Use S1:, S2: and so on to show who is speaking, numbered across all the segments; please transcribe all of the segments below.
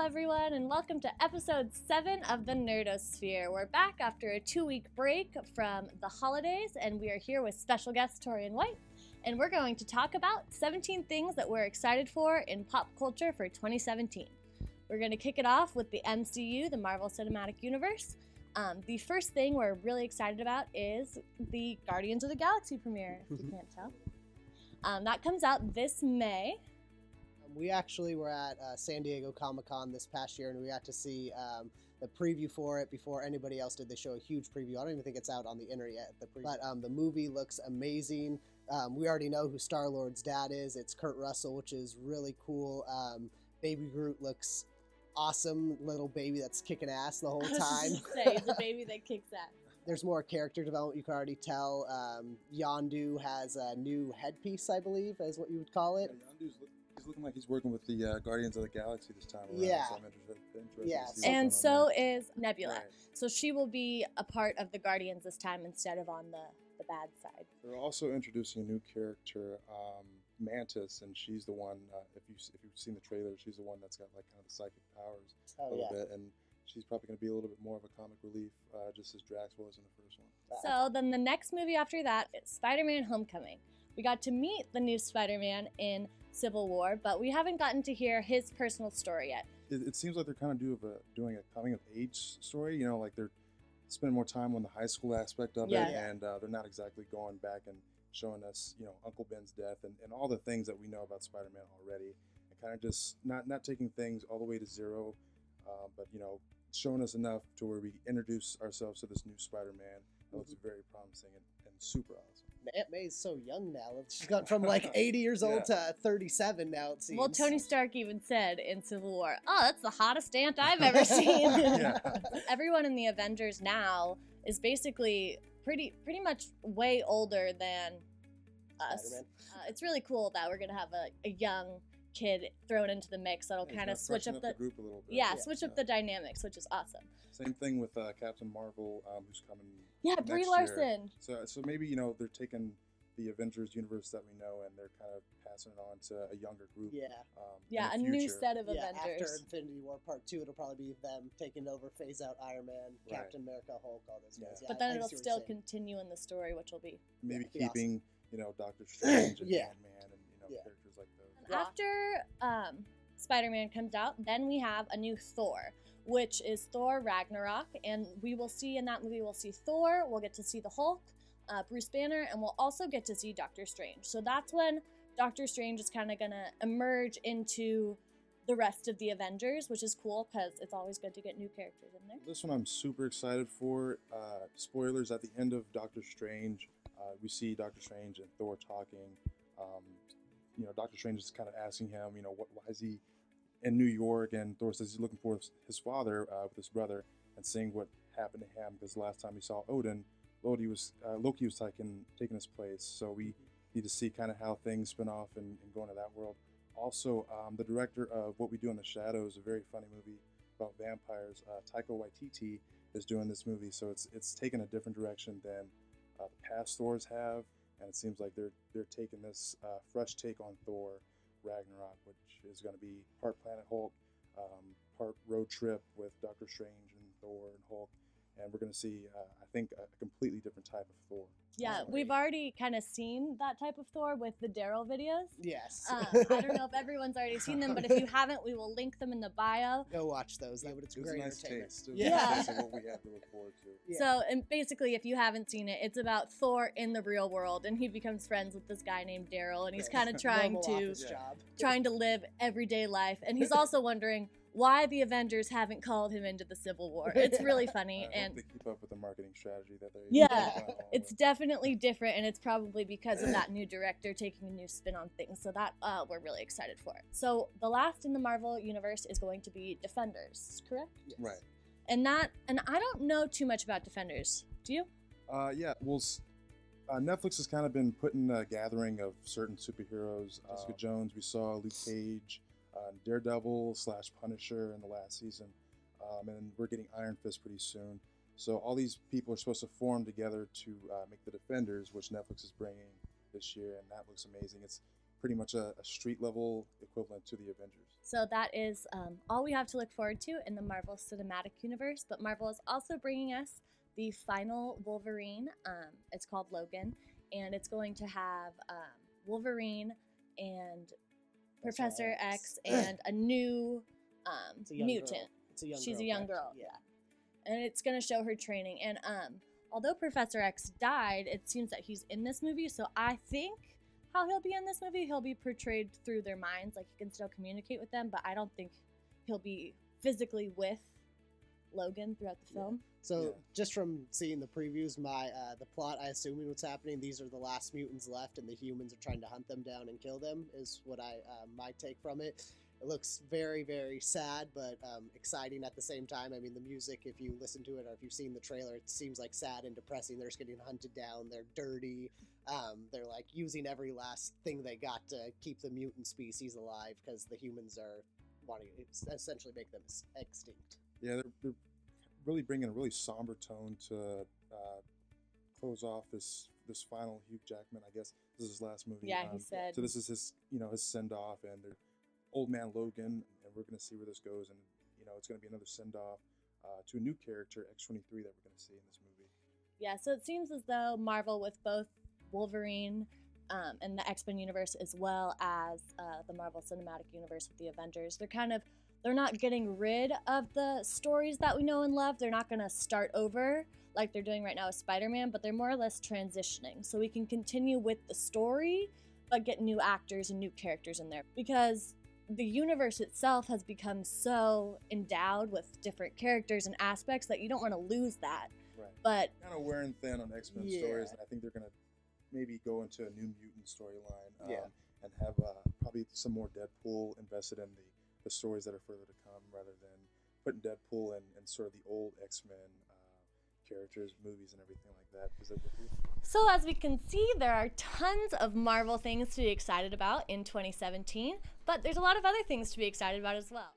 S1: everyone, and welcome to episode 7 of the Nerdosphere. We're back after a 2-week break from the holidays, and we are here with special guest Torian White, and we're going to talk about 17 things that we're excited for in pop culture for 2017. We're going to kick it off with the MCU, the Marvel Cinematic Universe. The first thing we're really excited about is the Guardians of the Galaxy premiere, if you can't tell. That comes out this May.
S2: We actually were at San Diego Comic-Con this past year, and we got to see the preview for it before anybody else did. They show a huge preview. I don't even think it's out on the internet yet. But the movie looks amazing. We already know who Star-Lord's dad is. It's Kurt Russell, which is really cool. Baby Groot looks awesome. Little baby that's kicking ass the whole time.
S1: I was say, he's a baby that kicks ass.
S2: There's more character development, you can already tell. Yondu has a new headpiece, I believe, is what you would call it.
S3: Yeah, he's looking like he's working with the Guardians of the Galaxy this time around.
S2: Yeah.
S3: So I'm interested
S1: Yeah.
S3: to see
S1: And
S3: what's
S1: so
S3: going on
S1: is Nebula.
S3: Right.
S1: So she will be a part of the Guardians this time instead of on the bad side.
S3: there. They're also introducing a new character, Mantis, and she's the one. If you've seen the trailer, she's the one that's got like kind of the psychic powers a little bit, and she's probably going to be a little bit more of a comic relief, just as Drax was in the first one.
S1: So then the next movie after that is Spiderman Homecoming. We got to meet the new Spider-Man in Civil War, but we haven't gotten to hear his personal story yet.
S3: It seems like they're kind of doing a coming of age story. You know, like they're spending more time on the high school aspect of it, and they're not exactly going back and showing us, you know, Uncle Ben's death and all the things that we know about Spider-Man already, and kind of just not taking things all the way to zero, but you know, showing us enough to where we introduce ourselves to this new Spider-Man that looks very promising and super awesome.
S2: Aunt May's so young now. She's gone from like 80 years old to 37 now, it seems.
S1: Well, Tony Stark even said in Civil War, "Oh, that's the hottest aunt I've ever seen." Everyone in the Avengers now is basically pretty much way older than us. It's really cool that we're gonna have a young kid thrown into the mix that'll kind of switch up the
S3: group a little bit.
S1: switch up the dynamics, which is awesome.
S3: Same thing with Captain Marvel, who's coming.
S1: Yeah, Brie Larson.
S3: So maybe, you know, they're taking the Avengers universe that we know and they're kind of passing it on to a younger group.
S1: A new set of Avengers.
S2: After Infinity War Part 2, it'll probably be them taking over, phase out Iron Man, Captain America, Hulk, all those guys.
S1: But then it'll still continue in the story, which will be
S3: maybe keeping awesome. You know, Doctor Strange and Ant-Man and, you know, characters like those.
S1: And after Spider-Man comes out, then we have a new Thor, which is Thor Ragnorak, and we will see in that movie, we'll see Thor, we'll get to see the Hulk, Bruce Banner, and we'll also get to see Doctor Strange. So that's when Doctor Strange is kind of going to emerge into the rest of the Avengers, which is cool because it's always good to get new characters in there.
S3: This one I'm super excited for. Spoilers, at the end of Doctor Strange, we see Doctor Strange and Thor talking. You know, Doctor Strange is kind of asking him, you know, why is he in New York? And Thor says he's looking for his father with his brother and seeing what happened to him, because last time he saw Odin, Loki was taking his place. So we need to see kind of how things spin off and go into that world. Also, the director of What We Do in the Shadows, a very funny movie about vampires, Taika Waititi, is doing this movie. So it's taken a different direction than the past Thors have, and it seems like they're taking this fresh take on Thor Ragnarok, which is going to be part Planet Hulk, part road trip with Doctor Strange and Thor and Hulk, and we're going to see, I think, a completely different type of Thor.
S1: Yeah, we've already kind of seen that type of Thor with the Daryl videos.
S2: Yes.
S1: I don't know if everyone's already seen them, but if you haven't, we will link them in the bio.
S2: Go watch those. It's great
S3: nice
S2: entertainment.
S3: Taste. Nice of what we have to look forward to.
S2: Yeah.
S1: So, and basically, if you haven't seen it, it's about Thor in the real world, and he becomes friends with this guy named Daryl, and he's kind of trying to live everyday life, and he's also wondering why the Avengers haven't called him into the Civil War. It's really funny,
S3: and they keep up with the marketing strategy that they.
S1: It's definitely different, and it's probably because of that new director taking a new spin on things. So that we're really excited for it. So the last in the Marvel universe is going to be Defenders, correct?
S2: Yes.
S3: Right.
S1: And I don't know too much about Defenders. Do you?
S3: Yeah. Well, Netflix has kind of been putting a gathering of certain superheroes. Jessica Jones, we saw Luke Cage, Daredevil / Punisher in the last season, and we're getting Iron Fist pretty soon. So all these people are supposed to form together to make the Defenders, which Netflix is bringing this year, and that looks amazing. It's pretty much a street level equivalent to the Avengers.
S1: So that is all we have to look forward to in the Marvel Cinematic Universe. But Marvel is also bringing us the final Wolverine. It's called Logan, and it's going to have Wolverine and Professor X and a new mutant.
S2: Girl. It's a young
S1: She's
S2: girl,
S1: a young
S2: correct?
S1: girl, yeah. And it's going to show her training. And although Professor X died, it seems that he's in this movie. So I think how he'll be in this movie, he'll be portrayed through their minds. Like, he can still communicate with them, but I don't think he'll be physically with Logan throughout the film.
S2: So just from seeing the previews, the plot, I assuming what's happening, these are the last mutants left, and the humans are trying to hunt them down and kill them, is what my take from it. It looks very, very sad, but exciting at the same time. I mean, the music, if you listen to it or if you've seen the trailer, it seems like sad and depressing. They're just getting hunted down. They're dirty. They're like using every last thing they got to keep the mutant species alive because the humans are wanting to essentially make them extinct.
S3: Yeah, they're really bringing a really somber tone to close off this final Hugh Jackman. I guess this is his last movie.
S1: Yeah, he said.
S3: So this is his his send off, and they're old man Logan, and we're gonna see where this goes, and it's gonna be another send off to a new character, X-23, that we're gonna see in this movie.
S1: Yeah, so it seems as though Marvel, with both Wolverine and the X-Men universe, as well as the Marvel Cinematic Universe with the Avengers, they're not getting rid of the stories that we know and love. They're not going to start over like they're doing right now with Spider-Man, but they're more or less transitioning. So we can continue with the story, but get new actors and new characters in there. Because the universe itself has become so endowed with different characters and aspects that you don't want to lose that.
S3: Right.
S1: But
S3: kind of wearing thin on X-Men stories, and I think they're going to maybe go into a new mutant storyline and have probably some more Deadpool invested in the stories that are further to come, rather than putting Deadpool in sort of the old X-Men characters, movies, and everything like that.
S1: So as we can see, there are tons of Marvel things to be excited about in 2017, but there's a lot of other things to be excited about as well.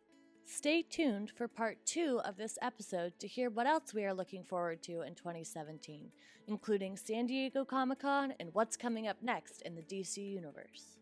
S1: Stay tuned for part 2 of this episode to hear what else we are looking forward to in 2017, including San Diego Comic-Con and what's coming up next in the DC universe.